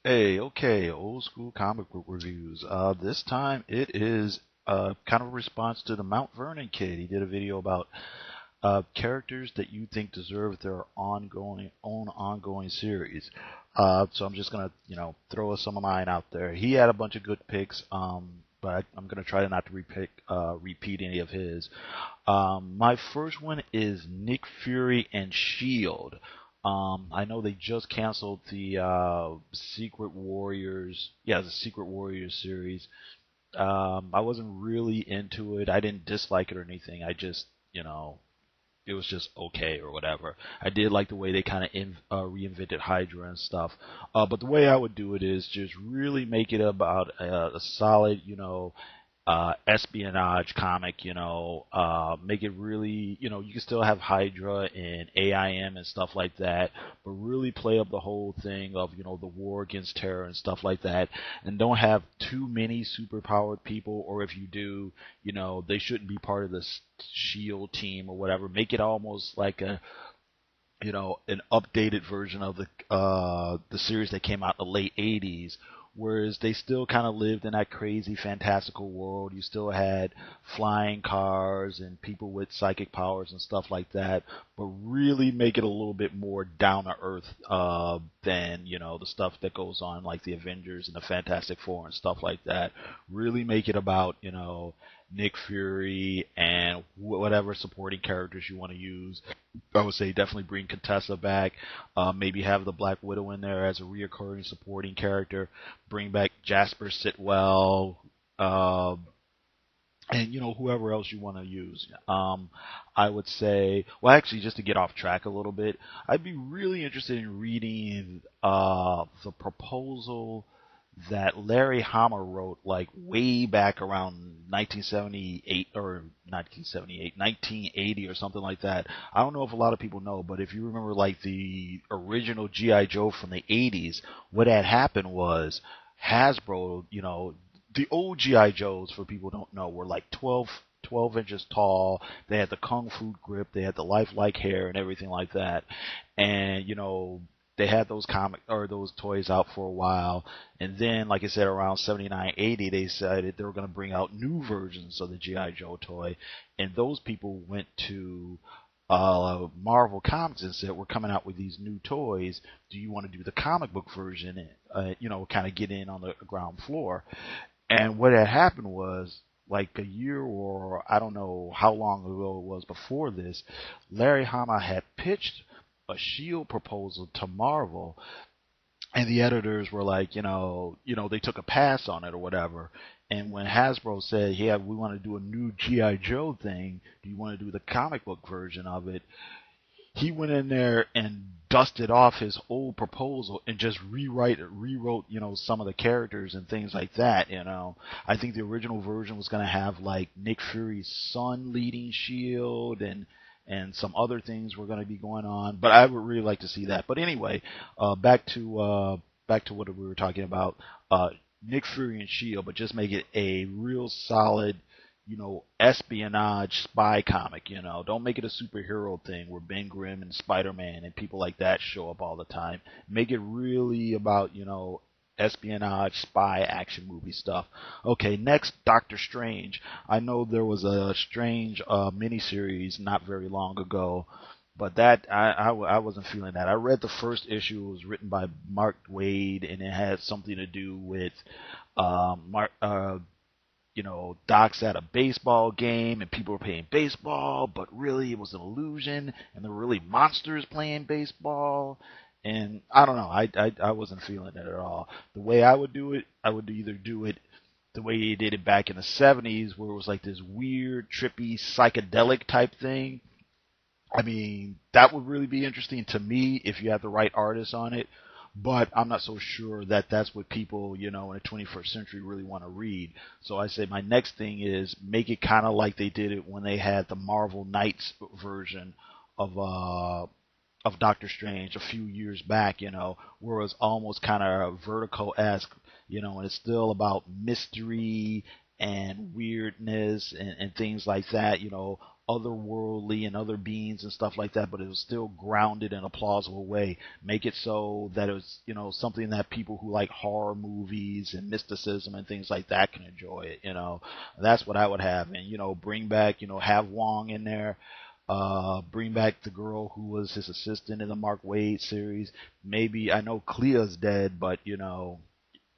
Hey, okay, old school comic book reviews. This time it is kind of a response to the Mount Vernon kid. He did a video about characters that you think deserve their ongoing series. So I'm just gonna, throw some of mine out there. He had a bunch of good picks, but I'm gonna try to not to repeat any of his. My first one is Nick Fury and Shield. I know they just canceled the Secret Warriors. Yeah, the Secret Warriors series. I wasn't really into it. I didn't dislike it or anything. I just, it was just okay or whatever. I did like the way they kind of reinvented Hydra and stuff. But the way I would do it is just really make it about a solid, espionage comic, make it really, you can still have Hydra and AIM and stuff like that, but really play up the whole thing of, the war against terror and stuff like that, and don't have too many superpowered people, or if you do, they shouldn't be part of the Shield team or whatever. Make it almost like an updated version of the series that came out in the late '80s, whereas they still kind of lived in that crazy fantastical world. You still had flying cars and people with psychic powers and stuff like that, but really make it a little bit more down to earth than the stuff that goes on like the Avengers and the Fantastic Four and stuff like that. Really make it about Nick Fury and whatever supporting characters you want to use. I would say definitely bring Contessa back. Maybe have the Black Widow in there as a reoccurring supporting character. Bring back Jasper Sitwell, and whoever else you want to use. I would say, well, actually, just to get off track a little bit, I'd be really interested in reading the proposal that Larry Hama wrote like way back around 1978 or 1978, 1980 or something like that. I don't know if a lot of people know, but if you remember like the original G.I. Joe from the 80s, what had happened was Hasbro, the old G.I. Joes, for people who don't know, were like 12 inches tall. They had the kung fu grip. They had the lifelike hair and everything like that. And, they had those comic or those toys out for a while, and then, like I said, around 79, 80, they decided they were going to bring out new versions of the GI Joe toy, and those people went to Marvel Comics and said, "We're coming out with these new toys. Do you want to do the comic book version? Kind of get in on the ground floor." And what had happened was, like a year or I don't know how long ago it was before this, Larry Hama had pitched a Shield proposal to Marvel, and the editors were like, they took a pass on it or whatever. And when Hasbro said, "Yeah, we want to do a new GI Joe thing. Do you want to do the comic book version of it?" He went in there and dusted off his old proposal and just rewrote, some of the characters and things like that. I think the original version was going to have like Nick Fury's son leading Shield and some other things were going to be going on, but I would really like to see that. But anyway, back to what we were talking about. Nick Fury and Shield, but just make it a real solid espionage spy comic. Don't make it a superhero thing where Ben Grimm and Spider-Man and people like that show up all the time. Make it really about, espionage, spy, action movie stuff. Okay, next, Doctor Strange. I know there was a Strange miniseries not very long ago, but that I wasn't feeling that. I read the first issue. It was written by Mark Waid, and it had something to do with Mark. Doc's at a baseball game and people were playing baseball, but really it was an illusion, and there were really monsters playing baseball. And I don't know, I wasn't feeling it at all. The way I would do it, I would either do it the way he did it back in the '70s, where it was like this weird, trippy, psychedelic type thing. I mean, that would really be interesting to me if you had the right artist on it. But I'm not so sure that that's what people, in the 21st century really want to read. So I say my next thing is make it kind of like they did it when they had the Marvel Knights version of Doctor Strange a few years back, where it was almost kind of vertical-esque, and it's still about mystery and weirdness and things like that, otherworldly and other beings and stuff like that, but it was still grounded in a plausible way. Make it so that it was, something that people who like horror movies and mysticism and things like that can enjoy it. That's what I would have. And, bring back, have Wong in there. Bring back the girl who was his assistant in the Mark Waid series. Maybe, I know Clea's dead, but,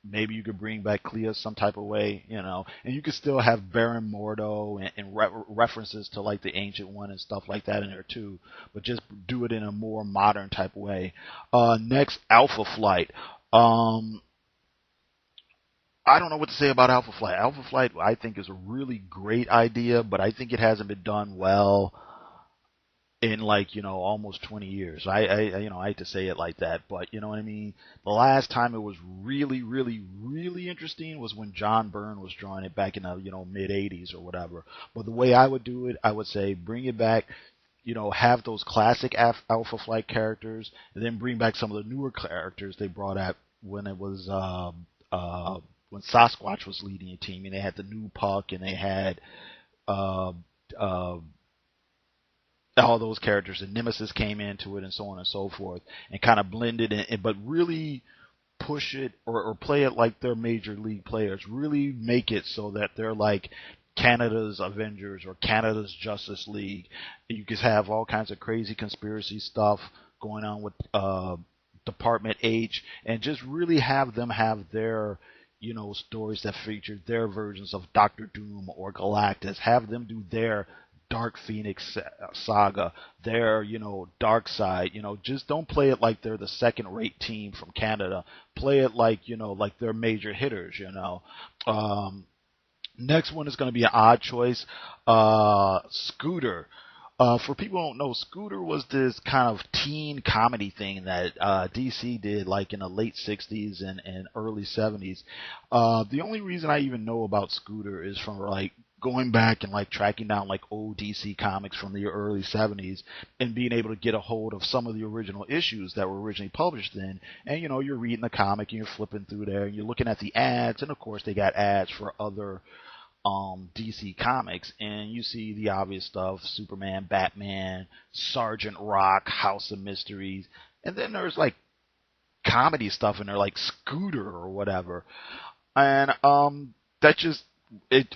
maybe you could bring back Clea some type of way, and you could still have Baron Mordo and references to like the Ancient One and stuff like that in there too, but just do it in a more modern type of way. Next, Alpha Flight. I don't know what to say about Alpha Flight. Alpha Flight, I think, is a really great idea, but I think it hasn't been done well in like almost 20 years. I hate to say it like that, but you know what I mean. The last time it was really, really, really interesting was when John Byrne was drawing it back in the mid 80s or whatever. But the way I would do it, I would say bring it back. Have those classic Alpha Flight characters, and then bring back some of the newer characters they brought out when it was when Sasquatch was leading a team, and they had the new Puck, and they had uh, uh, all those characters, and Nemesis came into it, and so on and so forth, and kind of blended it, but really push it or play it like they're major league players. Really make it so that they're like Canada's Avengers or Canada's Justice League. You could have all kinds of crazy conspiracy stuff going on with Department H, and just really have them have their stories that feature their versions of Doctor Doom or Galactus. Have them do their Dark Phoenix saga, their, Dark Side. Just don't play it like they're the second-rate team from Canada. Play it like, like they're major hitters. Next one is going to be an odd choice. Scooter. For people who don't know, Scooter was this kind of teen comedy thing that DC did like in the late 60s and early 70s. The only reason I even know about Scooter is from like going back and like tracking down like old DC comics from the early 70s and being able to get a hold of some of the original issues that were originally published then. And you're reading the comic and you're flipping through there and you're looking at the ads, and of course they got ads for other DC comics, and you see the obvious stuff: Superman, Batman, Sergeant Rock, House of Mysteries, and then there's like comedy stuff in there like Scooter or whatever. And that just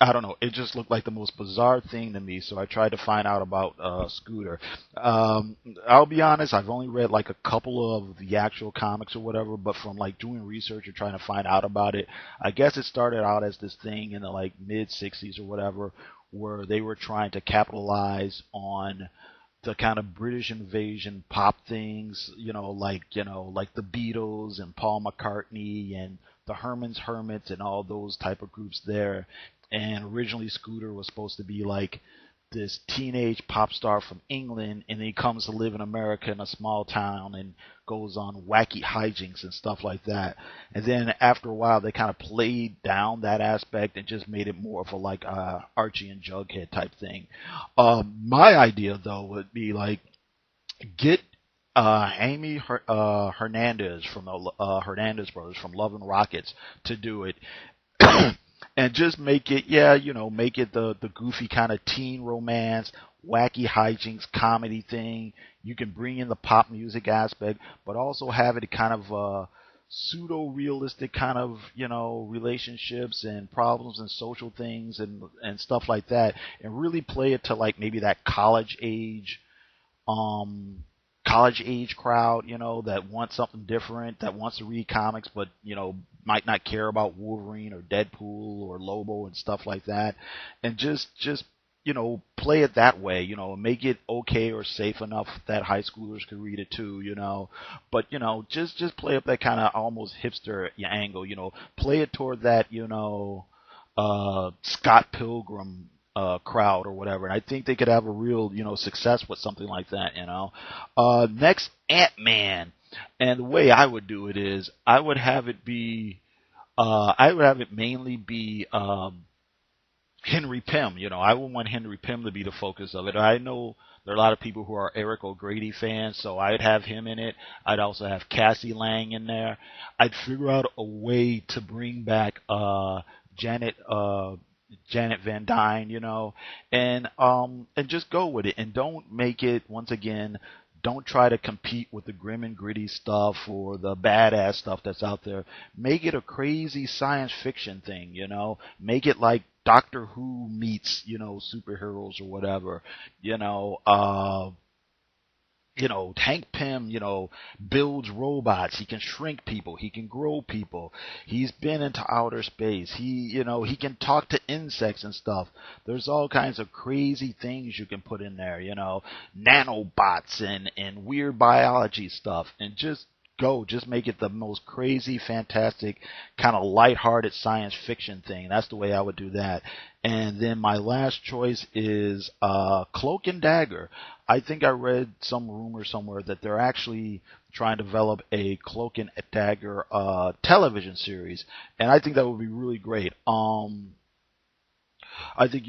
I don't know, it just looked like the most bizarre thing to me, so I tried to find out about Scooter. I'll be honest, I've only read like a couple of the actual comics or whatever, but from like doing research or trying to find out about it, I guess it started out as this thing in the like mid 60s or whatever, where they were trying to capitalize on the kind of British invasion pop things, like the Beatles and Paul McCartney and the Herman's Hermits and all those type of groups there. And originally Scooter was supposed to be like this teenage pop star from England, and then he comes to live in America in a small town and goes on wacky hijinks and stuff like that. And then after a while, they kind of played down that aspect and just made it more of a like Archie and Jughead type thing. My idea though would be like get Amy Hernandez from the Hernandez brothers from Love and Rockets to do it. And just make it, make it the goofy kind of teen romance, wacky hijinks comedy thing. You can bring in the pop music aspect, but also have it kind of pseudo-realistic kind of, relationships and problems and social things and stuff like that, and really play it to like maybe that college age crowd, that wants something different, that wants to read comics, but, might not care about Wolverine or Deadpool or Lobo and stuff like that. And just play it that way, make it okay or safe enough that high schoolers could read it too, But, just play up that kind of almost hipster angle, play it toward that, Scott Pilgrim crowd or whatever. And I think they could have a real, success with something like that, Next, AntMan. And the way I would do it is I would have it mainly be Henry Pym. I would want Henry Pym to be the focus of it. I know there are a lot of people who are Eric O'Grady fans, so I'd have him in it. I'd also have Cassie Lang in there. I'd figure out a way to bring back Janet Janet Van Dyne, and just go with it, and don't make it, once again, don't try to compete with the grim and gritty stuff or the badass stuff that's out there. Make it a crazy science fiction thing, Make it like Doctor Who meets, superheroes or whatever, you know. Hank Pym, builds robots. He can shrink people. He can grow people. He's been into outer space. He can talk to insects and stuff. There's all kinds of crazy things you can put in there, nanobots and weird biology stuff. And just make it the most crazy, fantastic, kind of lighthearted science fiction thing. That's the way I would do that. And then my last choice is Cloak and Dagger. I think I read some rumor somewhere that they're actually trying to develop a Cloak and Dagger television series, and I think that would be really great. I think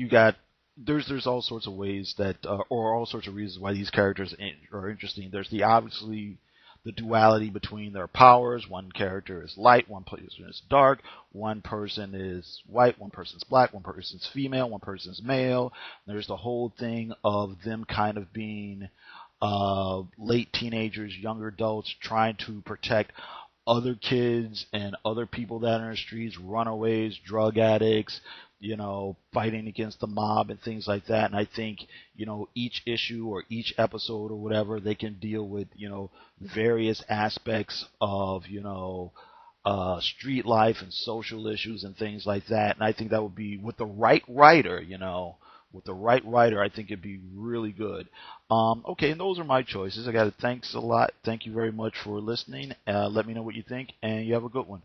there's all sorts of ways that, or all sorts of reasons why these characters are interesting. There's obviously the duality between their powers. One character is light, one person is dark, one person is white, one person's black, one person's female, one person's male. There's the whole thing of them kind of being late teenagers, younger adults, trying to protect other kids and other people that are in the streets, runaways, drug addicts, fighting against the mob and things like that. And I think, each issue or each episode or whatever, they can deal with, various aspects of, street life and social issues and things like that. And I think that would be, with the right writer, I think it'd be really good. Okay, and those are my choices. I got to thanks a lot. Thank you very much for listening. Let me know what you think, and you have a good one.